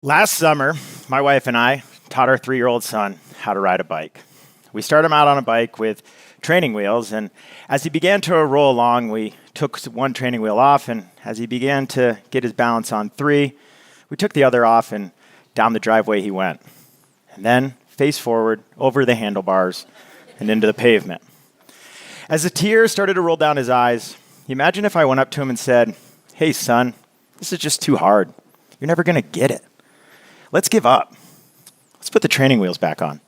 Last summer, my wife and I taught our 3-year-old son how to ride a bike. We started him out on a bike with training wheels, and as he began to roll along, we took one training wheel off, and as he began to get his balance on 3, we took the other off, and down the driveway he went. And then, face forward, over the handlebars, and into the pavement. As the tears started to roll down his eyes, imagine if I went up to him and said, "Hey, son, this is just too hard. You're never going to get it. Let's give up. Let's put the training wheels back on."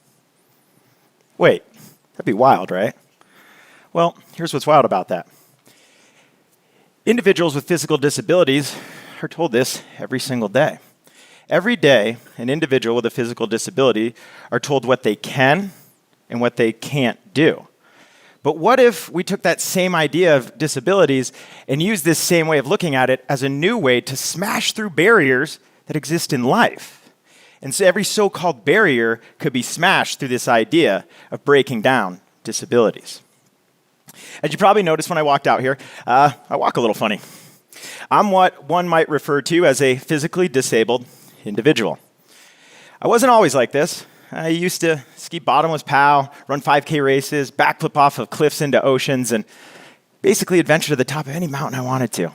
Wait, that'd be wild, right? Well, here's what's wild about that. Individuals with physical disabilities are told this every single day. Every day, an individual with a physical disability are told what they can and what they can't do. But what if we took that same idea of disabilities and used this same way of looking at it as a new way to smash through barriers that exist in life? And so every so-called barrier could be smashed through this idea of breaking down disabilities. As you probably noticed when I walked out here, I walk a little funny. I'm what one might refer to as a physically disabled individual. I wasn't always like this. I used to ski bottomless POW, run 5K races, backflip off of cliffs into oceans, and basically adventure to the top of any mountain I wanted to.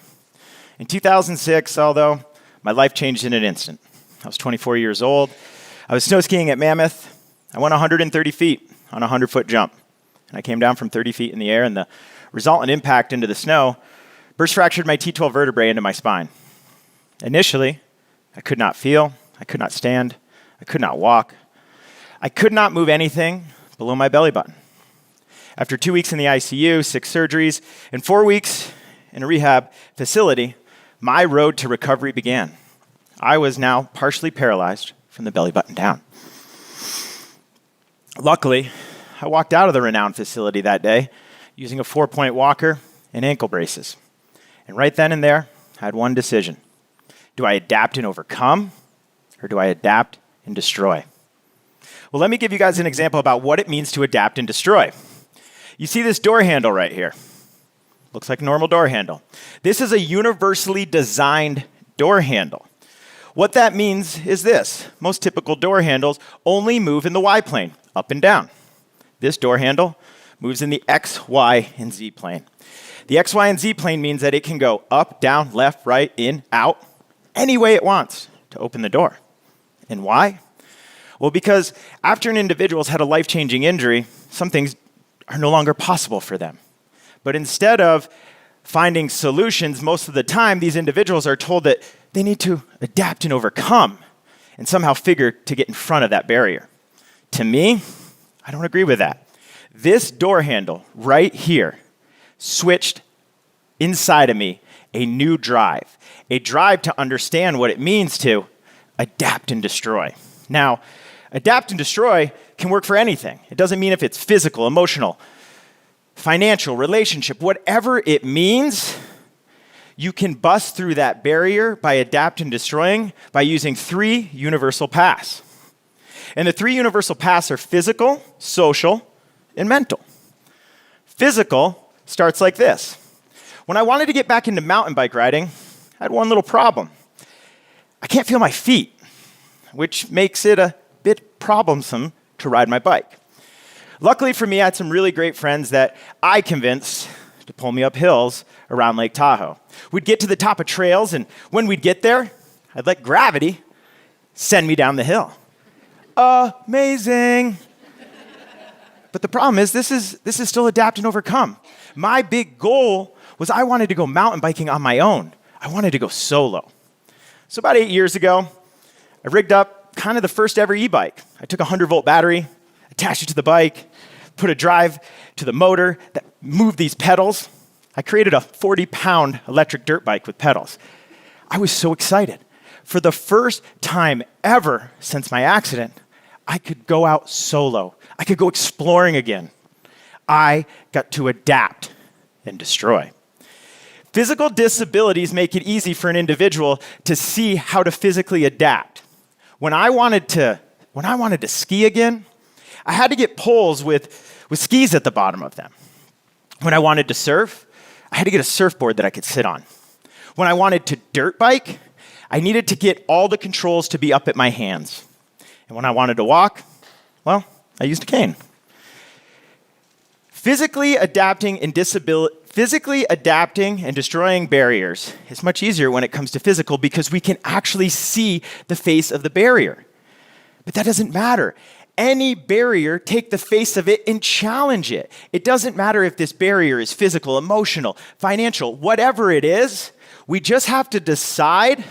In 2006, although, my life changed in an instant. I was 24 years old. I was snow skiing at Mammoth. I went 130 feet on a 100-foot jump. And I came down from 30 feet in the air, and the resultant impact into the snow burst fractured my T12 vertebrae into my spine. Initially, I could not feel, I could not stand, I could not walk. I could not move anything below my belly button. After 2 weeks in the ICU, 6 surgeries, and 4 weeks in a rehab facility, my road to recovery began. I was now partially paralyzed from the belly button down. Luckily, I walked out of the renowned facility that day using a 4-point walker and ankle braces. And right then and there, I had one decision. Do I adapt and overcome, or do I adapt and destroy? Well, let me give you guys an example about what it means to adapt and destroy. You see this door handle right here. Looks like a normal door handle. This is a universally designed door handle. What that means is this. Most typical door handles only move in the Y plane, up and down. This door handle moves in the X, Y, and Z plane. The X, Y, and Z plane means that it can go up, down, left, right, in, out, any way it wants to open the door. And why? Well, because after an individual's had a life-changing injury, some things are no longer possible for them. But instead of finding solutions, most of the time, these individuals are told that they need to adapt and overcome and somehow figure to get in front of that barrier. To me, I don't agree with that. This door handle right here switched inside of me a new drive, a drive to understand what it means to adapt and destroy. Now, adapt and destroy can work for anything. It doesn't mean if it's physical, emotional, financial, relationship, whatever it means, you can bust through that barrier by adapt and destroying by using 3 universal paths. And the 3 universal paths are physical, social, and mental. Physical starts like this. When I wanted to get back into mountain bike riding, I had one little problem. I can't feel my feet, which makes it a bit problemsome to ride my bike. Luckily for me, I had some really great friends that I convinced to pull me up hills around Lake Tahoe. We'd get to the top of trails, and when we'd get there, I'd let gravity send me down the hill. Amazing. But the problem is, this is still adapt and overcome. My big goal was I wanted to go mountain biking on my own. I wanted to go solo. So about 8 years ago, I rigged up kind of the first ever e-bike. I took a 100-volt battery, attached it to the bike, put a drive to the motor that moved these pedals. I created a 40-pound electric dirt bike with pedals. I was so excited. For the first time ever since my accident, I could go out solo. I could go exploring again. I got to adapt and destroy. Physical disabilities make it easy for an individual to see how to physically adapt. When I wanted to ski again, I had to get poles with skis at the bottom of them. When I wanted to surf, I had to get a surfboard that I could sit on. When I wanted to dirt bike, I needed to get all the controls to be up at my hands. And when I wanted to walk, well, I used a cane. Physically adapting and destroying barriers is much easier when it comes to physical because we can actually see the face of the barrier. But that doesn't matter. Any barrier, take the face of it and challenge it. It doesn't matter if this barrier is physical, emotional, financial, whatever it is. We just have to decide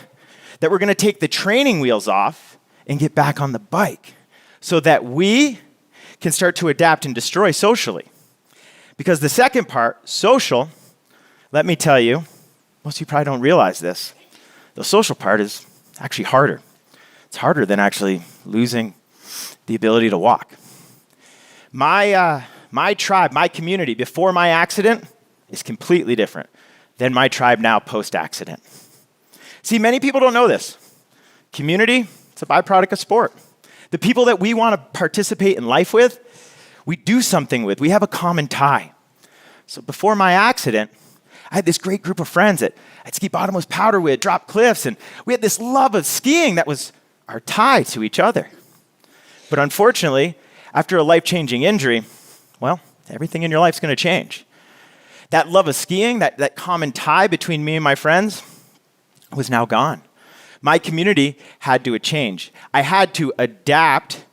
that we're going to take the training wheels off and get back on the bike so that we can start to adapt and destroy socially. Because the second part, social, let me tell you, most of you probably don't realize this. The social part is actually harder. It's harder than actually losing the ability to walk. My tribe, my community before my accident is completely different than my tribe now post-accident. See, many people don't know this. Community, it's a byproduct of sport. The people that we want to participate in life with, we do something with. We have a common tie. So before my accident, I had this great group of friends that I'd ski bottomless powder with, drop cliffs, and we had this love of skiing that was our tie to each other. But unfortunately, after a life-changing injury, well, everything in your life's going to change. That love of skiing, that common tie between me and my friends was now gone. My community had to change. I had to adapt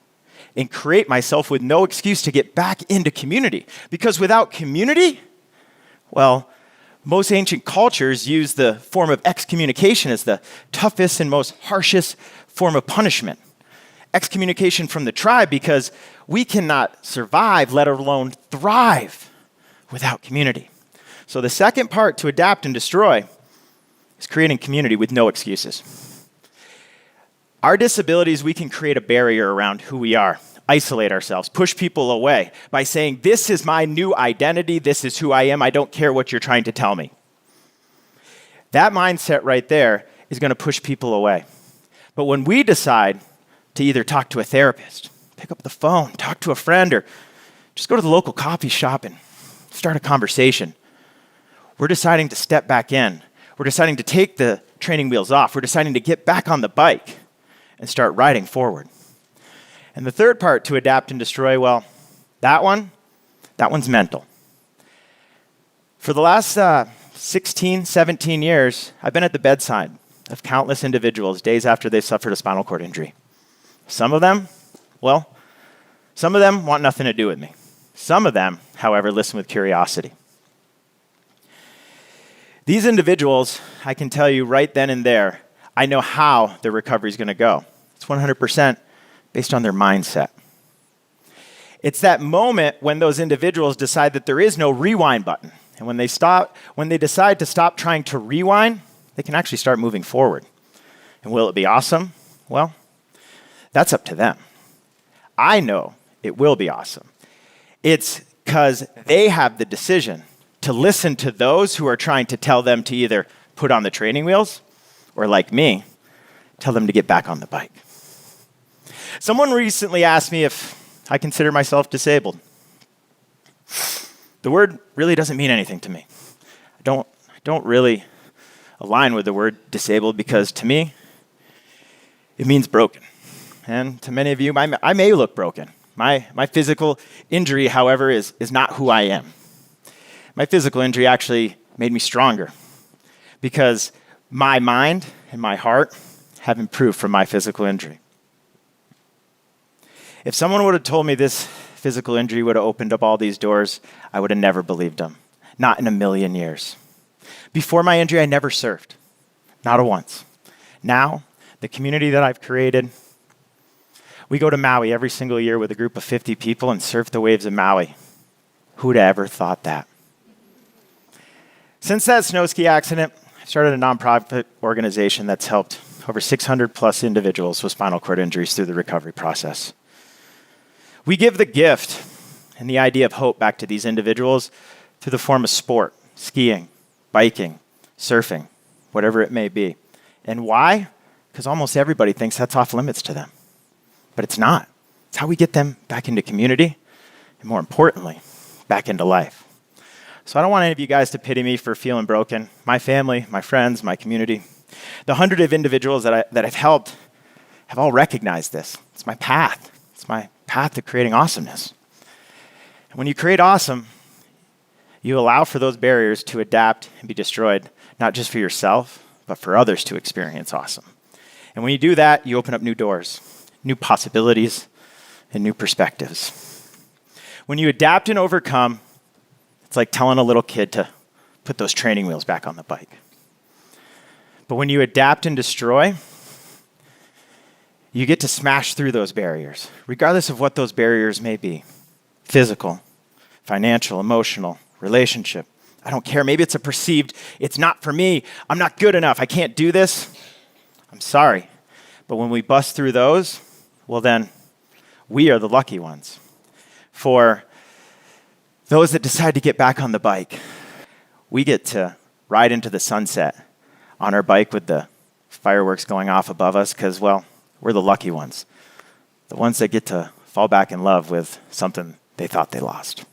and create myself with no excuse to get back into community. Because without community, well, most ancient cultures use the form of excommunication as the toughest and most harshest form of punishment. Excommunication from the tribe because we cannot survive, let alone thrive, without community. So the second part to adapt and destroy is creating community with no excuses. Our disabilities, we can create a barrier around who we are, isolate ourselves, push people away by saying, this is my new identity, this is who I am, I don't care what you're trying to tell me. That mindset right there is going to push people away. But when we decide to either talk to a therapist, pick up the phone, talk to a friend, or just go to the local coffee shop and start a conversation, we're deciding to step back in. We're deciding to take the training wheels off. We're deciding to get back on the bike and start riding forward. And the third part to adapt and destroy, well, that one's mental. For the last 16, 17 years, I've been at the bedside of countless individuals days after they've suffered a spinal cord injury. Some of them want nothing to do with me. Some of them, however, listen with curiosity. These individuals, I can tell you right then and there, I know how their recovery is going to go. It's 100% based on their mindset. It's that moment when those individuals decide that there is no rewind button. And when they decide to stop trying to rewind, they can actually start moving forward. And will it be awesome? Well, that's up to them. I know it will be awesome. It's because they have the decision to listen to those who are trying to tell them to either put on the training wheels or, like me, tell them to get back on the bike. Someone recently asked me if I consider myself disabled. The word really doesn't mean anything to me. I don't really align with the word disabled because to me, it means broken. And to many of you, I may look broken. My physical injury, however, is not who I am. My physical injury actually made me stronger because my mind and my heart have improved from my physical injury. If someone would have told me this physical injury would have opened up all these doors, I would have never believed them. Not in a million years. Before my injury, I never surfed. Not a once. Now, the community that I've created, we go to Maui every single year with a group of 50 people and surf the waves of Maui. Who'd have ever thought that? Since that snow ski accident, I started a nonprofit organization that's helped over 600 plus individuals with spinal cord injuries through the recovery process. We give the gift and the idea of hope back to these individuals through the form of sport, skiing, biking, surfing, whatever it may be. And why? Because almost everybody thinks that's off limits to them. But it's not. It's how we get them back into community and, more importantly, back into life. So I don't want any of you guys to pity me for feeling broken. My family, my friends, my community, The 100 of individuals that I've helped have all recognized this. It's my path. It's my path to creating awesomeness. And when you create awesome, you allow for those barriers to adapt and be destroyed, not just for yourself, but for others to experience awesome. And when you do that, you open up new doors, new possibilities, and new perspectives. When you adapt and overcome, it's like telling a little kid to put those training wheels back on the bike. But when you adapt and destroy, you get to smash through those barriers, regardless of what those barriers may be. Physical, financial, emotional, relationship. I don't care. Maybe it's a perceived, it's not for me. I'm not good enough. I can't do this. I'm sorry. But when we bust through those, well then, we are the lucky ones. For those that decide to get back on the bike, we get to ride into the sunset on our bike with the fireworks going off above us because, well, we're the lucky ones. The ones that get to fall back in love with something they thought they lost.